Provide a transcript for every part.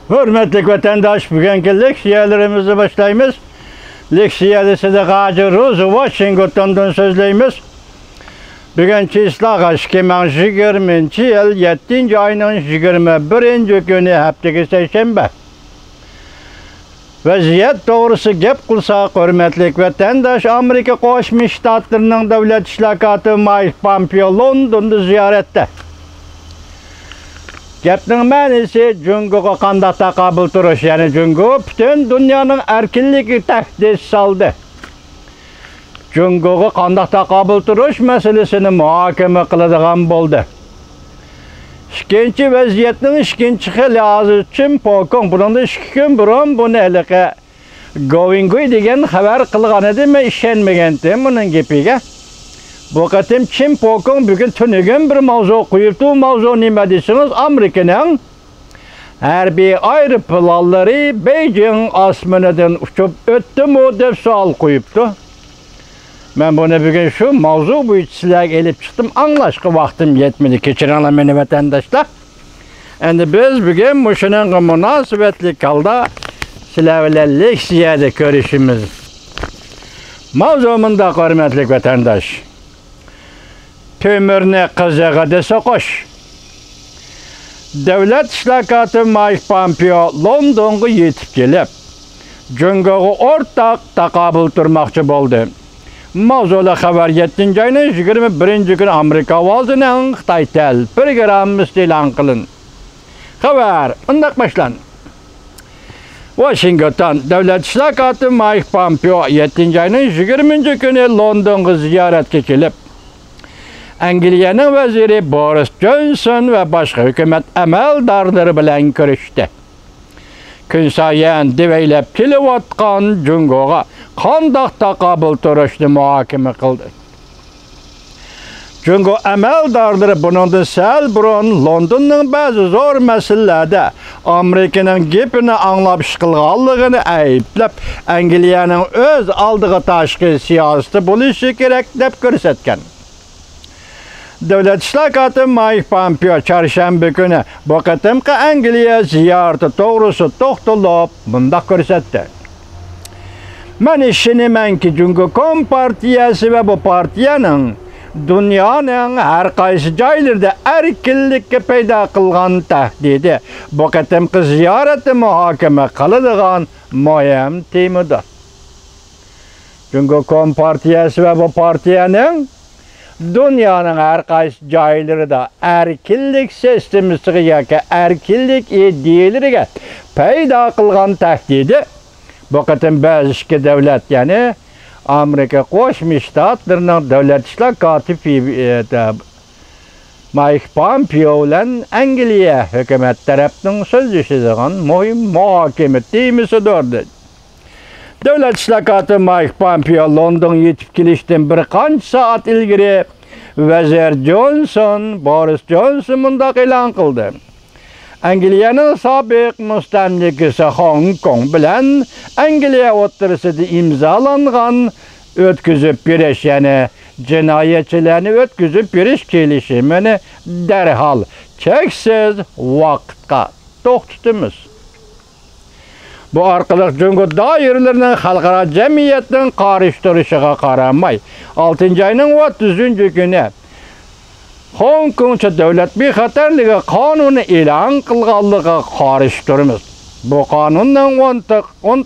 Hürmetli vatandaş, bugünkü leksiyalarımızı başlayımız. Leksiyada de Gazi Rozu Washington'dan sözleyimiz. Bugünkü İslağa 2020 yıl 7. ayının 21. günü haftaki Seyşembe. Vaziyet doğrusu gep kılsak, hürmetli vatandaş, Amerika Qo'shma Shtatlarining davlat ishlokati Mike Pompeo Londonda ziyarette. Gapning ma'nosi Jungoga qanday taqobil turish, ya'ni Jungo butun dunyoning erkinligiga tahdid soldi. Jungoga qanday taqobil turish masalasini muhokama qiladigan bo'ldi. Ikkinchi vaziyatning ikkinchi xili hozir Chin Pokong bundan 2 kun burun buni haliqa going degan xabar qilgan edi, men ishonmagandim buning gapiga. Bu qatim Chin Pokong bugün tunigan bir mavzu qo'yibdi. Bu mavzu nima desiniz? Amerikaning harbiy aeroplanlari Beijing osmonidan uchib o'tdimi deb savol qo'yibdi. Ben bunu bugün şu mavzu bo'yicha sizlarga elib chiqdim. Anglashga vaqtim yetmedi. Kechiringlar meni vatandaşlar. Endi biz bugün mushuning munosabatli holda sizlar bilan leksiyada ko'rishimiz. Mavzu munda, hurmatli vatandaş. Tömürne qizig'i desa qo'sh. Davlat ishlokati Mike Pompeo Londonga yetib kelib, Jungoga o'rtaq taqobil turmoqchi bo'ldi. Mavzuda xabar 7. ayning 21. kuni Amerika ovozining Xitoy Tel programmasi e'lon qilindi. Xabar undaq boshlan. Washington davlat ishlokati Mike Pompeo 7. ayning 20. kuni Londonga ziyoratga kelib, Angliyaning vaziri Boris Johnson ve başka hükümet amaldorlari bilan ko'rishdi. Kun sayin devaylab kelayotgan Jungoga qanday taqobil turishni muhokama qildi. Jungo amaldorlari bundan sal burun Londonning ba'zi zo'r masalalarda Amerikaning gapini anglab chiqilganligini ayblab, Angliyaning o'z oldiga tashqi siyosati bo'lishi kerak deb ko'rsatgan. Davlat ishlokati Mike Pompeo çarşamba günü bu qatimqi Angliya ziyarati to'g'risi to'xtalib bunda ko'rsatdi. Men ishonamanki, Jungo Kompartiyasi va bu partiyaning dunyoning har qaysi joylarida erkinlikka paydo qilgan tahdidi bu qatimqi ziyarati muhokama qiladigan muhim temadir. Jungo Kompartiyasi va bu partiyaning dünyanın her qaysi joylarida erkinlik sistemasiga yoki erkinlik idealariga paydo qilgan tahdidi bu qatim ba'zi ikki davlat, ya'ni Amerika Qo'shma Shtatlarining davlat ishlokati Mike Pompeo bilan Angliya hukumat tarafining so'zlashadigan muhim muhokama temasidir. Davlat ishlokati Mike Pompeo London yetib kelishdan bir qancha soat ilgari vazir Boris Johnson mundaq e'lon qildi. Angliyaning sobiq mustamlikasi Hong Kong bilan Angliya o'rtasida imzolangan o'tkazib berish, ya'ni jinoyatchilarni o'tkazib berish kelishimini darhol cheksiz vaqtga to'xtatamiz. Bu orqali Jungo doiralarining xalqaro jamiyatning qarishtirishiga qaramay 6. ayning 30. kuni Hong Kongcha davlat bexatarligi qonuni e'lon qilganligiga qarshi turamiz. Bu qonunning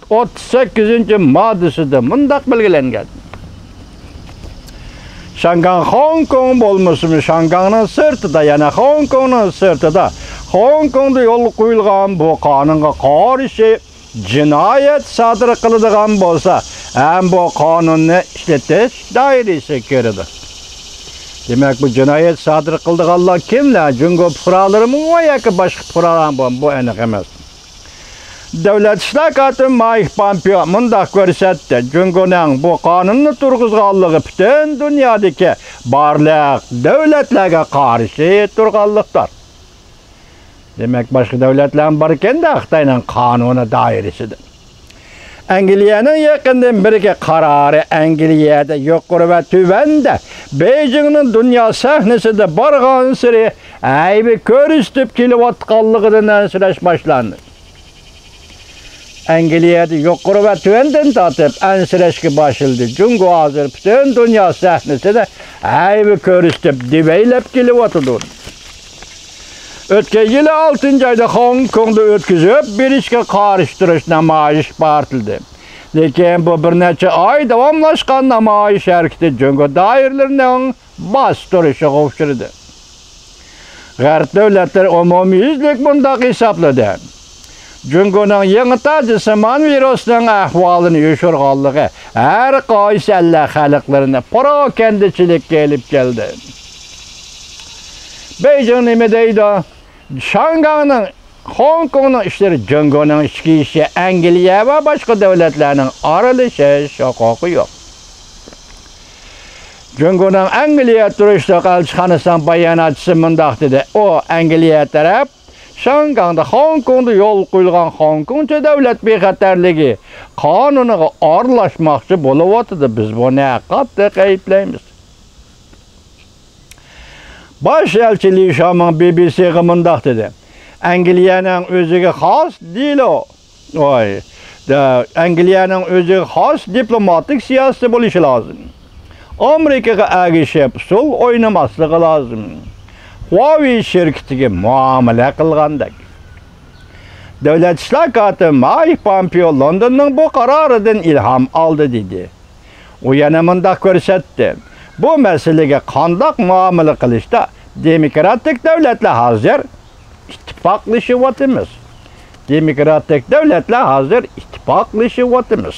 38. moddasida mundaq belgilangan. Shanghai Hong Kong bo'lmasimi, Shanghaining sirtida, yana Hong Kongning sirtida Hong Kongda yo'l qo'yilgan bu qonunga qarshi jinoyat sodir qiladigan bo'lsa, ham bu qonunni ishlatish doirasiga kiradi. Demak, bu jinoyat sodir qiladiganlar kimlar? Jungo fuqarolarimi yoki boshqa fuqarolar bu aniq emas. Davlat ishlokati Mike Pompeo mundaq ko'rsatdi. Jungoning bu qonunni turg'izganligi butun dunyodagi barliq davlatlarga qarshi turganlikdir. Demek başka devletlerin barken de Xitoyning qonuni doirasida. Angliyaning yaqindan birga qarori Angliyada yuqori va tuvanda Beijingning dunyo sahnasida borgan siri aybi ko'rsatib kelayotganligidan ansirash boshlandi. Angliyada yuqori va tuvandan tortib ansirashga boshildi. Jungo hozir butun dunyo sahnasida aybi ko'rishib devaylab kelyotdi. O'tgan yili 6-oyda Hong Kongda o'tkazib berishga qarshi turish namoyish bortildi. Lekin bu bir necha oy davomlashgan namoyish harakati jungo doiralarining bostirishiga uchradi. G'arb davlatlari umumiyuzlik bunday hisobladi. Jungoning yangi tajribasimon virusning ahvolini yoshirganligi har qaysi alla xalqlarini parokandachilikka olib keldi. Beijing nima deydi? Shanghayning Hong Kongning ishlari jungoning ichki ishi Angliya va boshqa davlatlarning aralashish huquqi yo'q. Jungoning Angliya turishliq elchixonasining bayonotchisi mundaq dedi. O Angliya taraf Shanghayda Hong Kongda yo'l qo'yilgan Hong Kongcha davlat bexatarligi qonuniga aralashmoqchi bo'layotdi. Biz buni qattiq ayblaymiz. Bosh elchi Li Shaming BBC'ga mundaq dedi. Angliyaning o'ziga xos dilo. Angliyaning o'ziga xos diplomatik siyosati bo'lishi lozim. Amerikaga agishib usul o'ynamasligi lozim. Huawei shirkatiga muomala qilgandek. Davlat ishlar katibi Mike Pompeo Londonning bu qaroridan ilhom oldi dedi. U yana mundaq ko'rsatdi. Bu masalaga qanday muomala qilishda demokratik davlatlar hozir ittifoqlashyapmiz. Demokratik davlatlar hozir ittifoqlashyapmiz.